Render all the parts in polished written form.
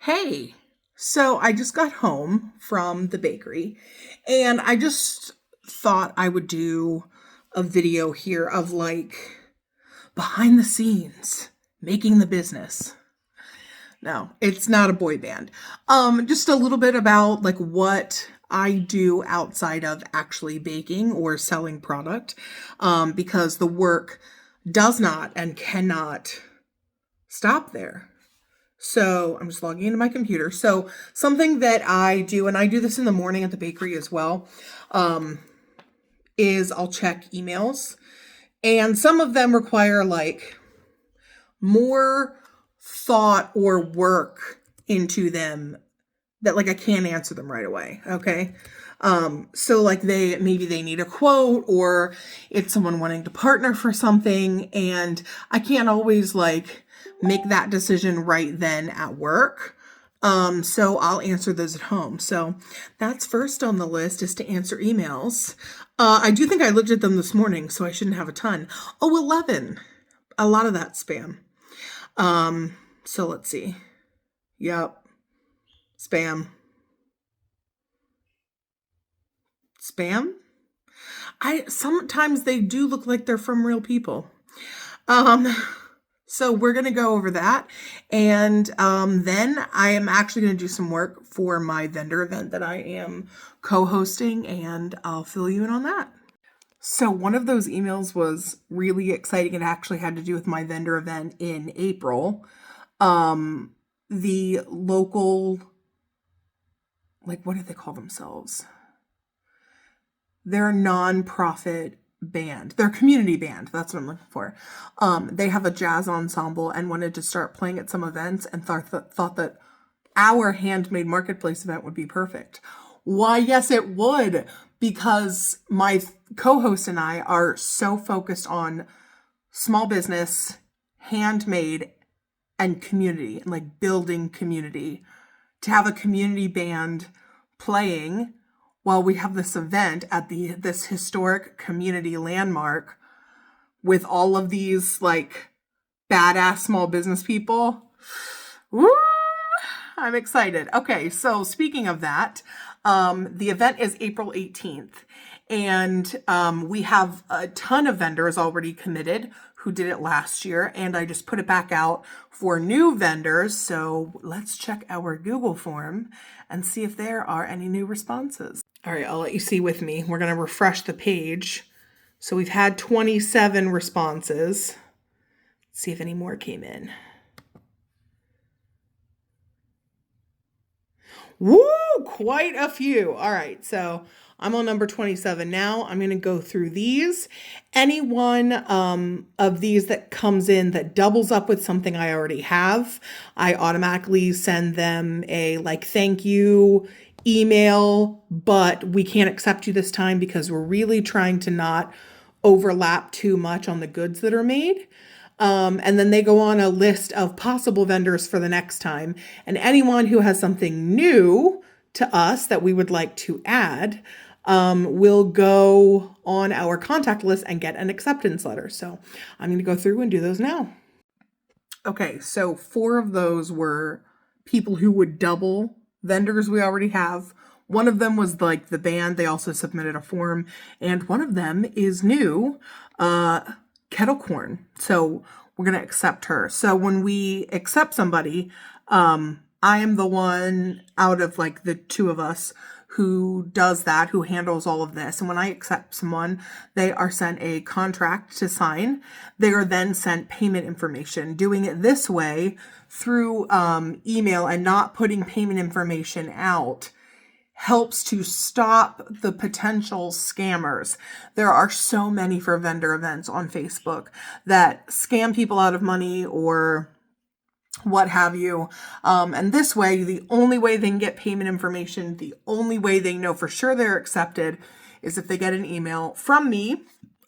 Hey, so I just got home from the bakery and I just thought I would do a video here of like behind the scenes, making the business. No, it's not a boy band. Just a little bit about like what I do outside of actually baking or selling product, because the work does not and cannot stop there. So I'm just logging into my computer. So something that I do, and I do this in the morning at the bakery as well, is I'll check emails. And some of them require like more thought or work into them that like I can't answer them right away. Okay. So like maybe they need a quote or it's someone wanting to partner for something and I can't always like make that decision right then at work. So I'll answer those at home. So that's first on the list is to answer emails. I do think I looked at them this morning, so I shouldn't have a ton. Oh, 11. A lot of that spam. So let's see. Yep. Spam. Spam? I sometimes they do look like they're from real people. Um, so we're gonna go over that, and then I am actually gonna do some work for my vendor event that I am co-hosting, and I'll fill you in on that. So one of those emails was really exciting. It actually had to do with my vendor event in April. The local, like, what do they call themselves? They're a nonprofit band. They're a community band. That's what I'm looking for. They have a jazz ensemble and wanted to start playing at some events and thought that our handmade marketplace event would be perfect. Why, yes, it would, because my co-host and I are so focused on small business, handmade, and community, and like building community. To have a community band playing while we have this event at this historic community landmark with all of these like badass small business people. Woo! I'm excited. Okay, so speaking of that, the event is April 18th, and we have a ton of vendors already committed who did it last year, and I just put it back out for new vendors. So let's check our Google form and see if there are any new responses. All right, I'll let you see with me. We're going to refresh the page. So we've had 27 responses. Let's see if any more came in. Woo! Quite a few. All right, so I'm on number 27 now. I'm going to go through these. Any one of these that comes in that doubles up with something I already have, I automatically send them a like thank you email, but we can't accept you this time because we're really trying to not overlap too much on the goods that are made. And then they go on a list of possible vendors for the next time. And anyone who has something new to us that we would like to add will go on our contact list and get an acceptance letter. So I'm going to go through and do those now. Okay, so 4 of those were people who would double vendors we already have. One of them was like the band. They also submitted a form. And one of them is new. Kettle corn. So we're going to accept her. So when we accept somebody, I am the one out of like the 2 of us who does that, who handles all of this. And when I accept someone, they are sent a contract to sign. They are then sent payment information. Doing it this way through email and not putting payment information out helps to stop the potential scammers. There are so many for vendor events on Facebook that scam people out of money or what have you. And this way, the only way they can get payment information, the only way they know for sure they're accepted is if they get an email from me.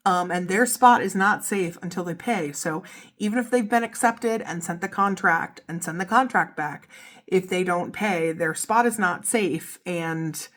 And their spot is not safe until they pay. So even if they've been accepted and sent the contract and send the contract back, if they don't pay, their spot is not safe. And,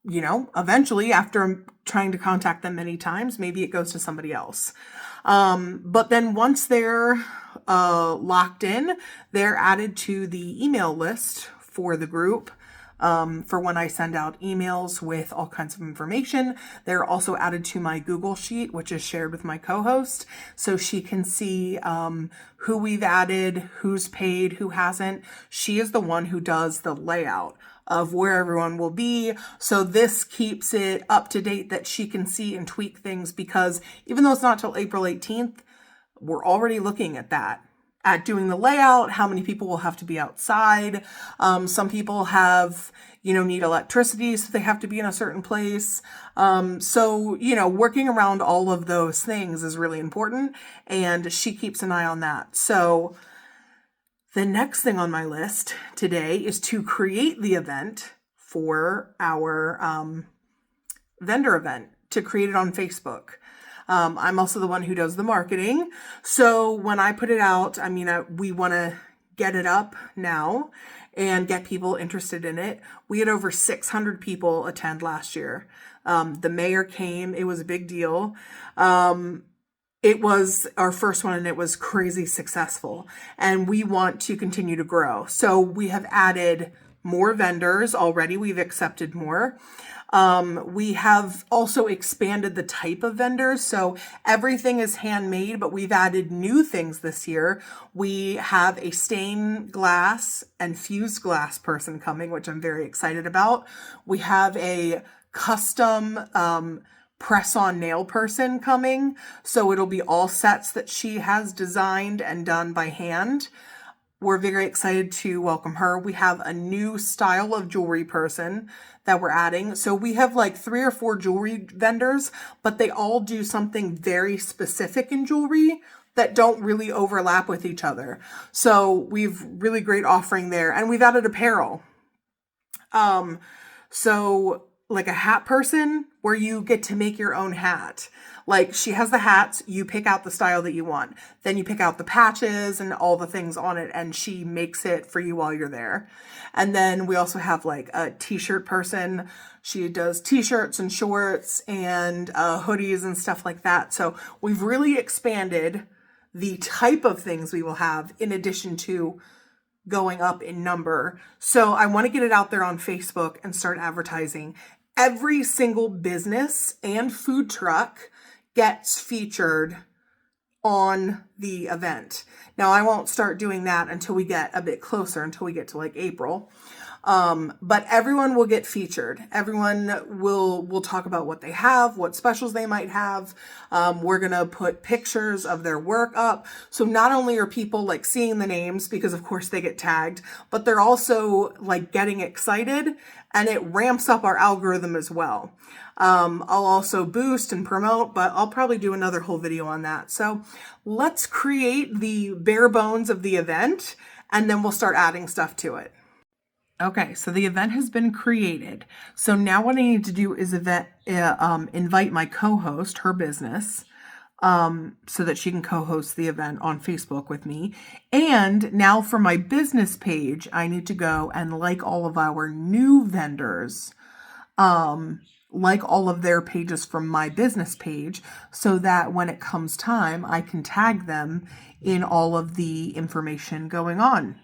eventually after trying to contact them many times, maybe it goes to somebody else. But then once they're locked in, they're added to the email list for the group. For when I send out emails with all kinds of information. They're also added to my Google Sheet, which is shared with my co-host, so she can see who we've added, who's paid, who hasn't. She is the one who does the layout of where everyone will be. So this keeps it up to date that she can see and tweak things, because even though it's not till April 18th, we're already looking at that. At doing the layout, how many people will have to be outside. Some people have, need electricity, so they have to be in a certain place. So, working around all of those things is really important, and she keeps an eye on that. So the next thing on my list today is to create the event for our vendor event, to create it on Facebook. I'm also the one who does the marketing. So when I put it out, we want to get it up now and get people interested in it. We had over 600 people attend last year. The mayor came. It was a big deal. It was our first one, and it was crazy successful. And we want to continue to grow. So we have added more vendors already. We've accepted more. We have also expanded the type of vendors. So everything is handmade, but we've added new things this year. We have a stained glass and fused glass person coming, which I'm very excited about. We have a custom press-on nail person coming. So it'll be all sets that she has designed and done by hand. We're very excited to welcome her. We have a new style of jewelry person that we're adding. So we have like 3 or 4 jewelry vendors, but they all do something very specific in jewelry that don't really overlap with each other. So we've really great offering there. And we've added apparel. So like a hat person where you get to make your own hat. Like she has the hats, you pick out the style that you want. Then you pick out the patches and all the things on it, and she makes it for you while you're there. And then we also have like a t-shirt person. She does t-shirts and shorts and hoodies and stuff like that. So we've really expanded the type of things we will have in addition to going up in number. So I want to get it out there on Facebook and start advertising. Every single business and food truck gets featured on the event. Now, I won't start doing that until we get a bit closer, until we get to like April. But everyone will get featured. Everyone will talk about what they have, what specials they might have. We're going to put pictures of their work up. So not only are people like seeing the names, because of course they get tagged, but they're also like getting excited, and it ramps up our algorithm as well. I'll also boost and promote, but I'll probably do another whole video on that. So let's create the bare bones of the event, and then we'll start adding stuff to it. Okay, so the event has been created. So now what I need to do is invite my co-host, her business, so that she can co-host the event on Facebook with me. And now for my business page, I need to go and like all of our new vendors, like all of their pages from my business page, so that when it comes time, I can tag them in all of the information going on.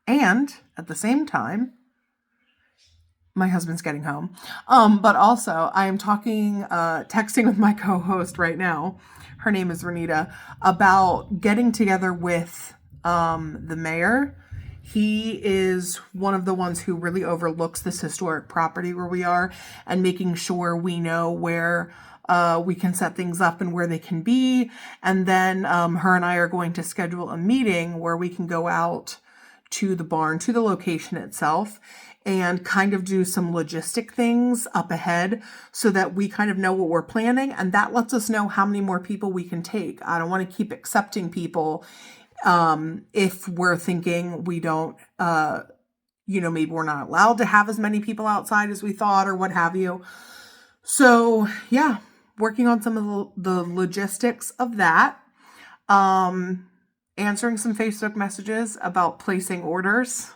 And at the same time, my husband's getting home. But also I am texting with my co-host right now. Her name is Renita, about getting together with the mayor. He is one of the ones who really overlooks this historic property where we are, and making sure we know where we can set things up and where they can be. And then her and I are going to schedule a meeting where we can go out to the barn, to the location itself, and kind of do some logistic things up ahead so that we kind of know what we're planning, and that lets us know how many more people we can take. I don't want to keep accepting people if we're thinking we don't, maybe we're not allowed to have as many people outside as we thought or what have you. So yeah, working on some of the logistics of that. Answering some Facebook messages about placing orders,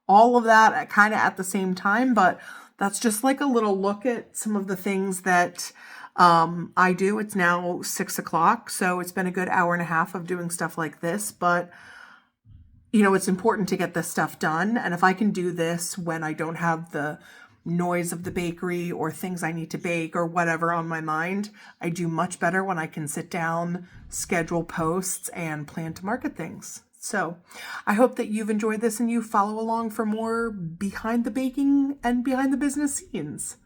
all of that kind of at the same time, but that's just like a little look at some of the things that I do. It's now 6 o'clock, so it's been a good hour and a half of doing stuff like this, but it's important to get this stuff done. And if I can do this when I don't have the noise of the bakery or things I need to bake or whatever on my mind, I do much better when I can sit down, schedule posts, and plan to market things. So I hope that you've enjoyed this and you follow along for more behind the baking and behind the business scenes.